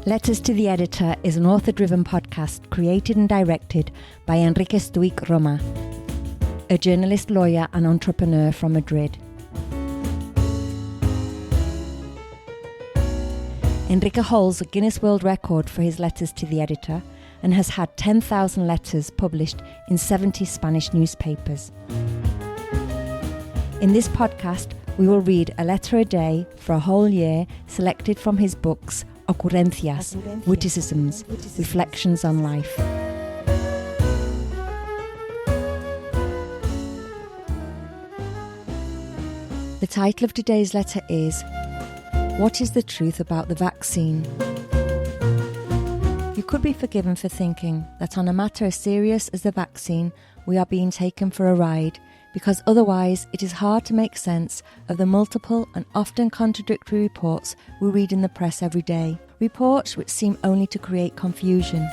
Letters to the Editor is an author-driven podcast created and directed by Enrique Stuyck Roma, a journalist, lawyer and entrepreneur from Madrid. Enrique holds a Guinness World Record for his letters to the editor and has had 10,000 letters published in 70 Spanish newspapers. In this podcast, we will read a letter a day for a whole year selected from his books Ocurrencias, Witticisms, Reflections on Life. The title of today's letter is, What is the Truth About the Vaccine? You could be forgiven for thinking that on a matter as serious as the vaccine, we are being taken for a ride, because otherwise it is hard to make sense of the multiple and often contradictory reports we read in the press every day, reports which seem only to create confusion.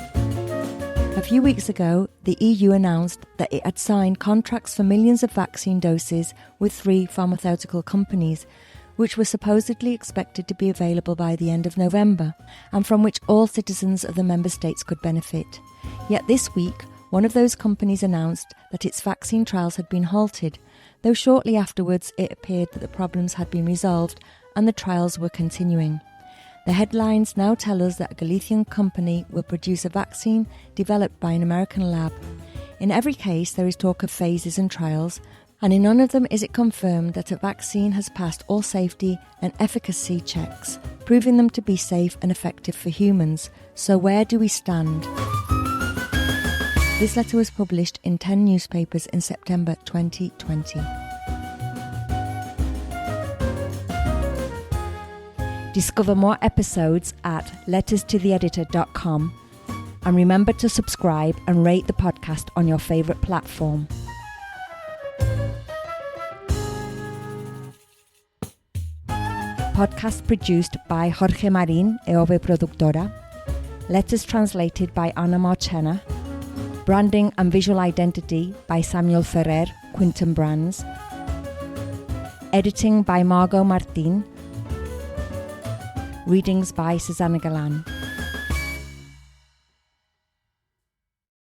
A few weeks ago, the EU announced that it had signed contracts for millions of vaccine doses with 3 pharmaceutical companies, which were supposedly expected to be available by the end of November, and from which all citizens of the member states could benefit. Yet this week, one of those companies announced that its vaccine trials had been halted, though shortly afterwards it appeared that the problems had been resolved and the trials were continuing. The headlines now tell us that a Galician company will produce a vaccine developed by an American lab. In every case, there is talk of phases and trials, and in none of them is it confirmed that a vaccine has passed all safety and efficacy checks, proving them to be safe and effective for humans. So where do we stand? This letter was published in 10 newspapers in September 2020. Discover more episodes at letterstotheeditor.com, and remember to subscribe and rate the podcast on your favourite platform. Podcast produced by Jorge Marín e Ove Productora. Letters translated by Ana Marchena. Branding and visual identity by Samuel Ferrer, Quinton Brands. Editing by Margot Martin. Readings by Susanna Galan.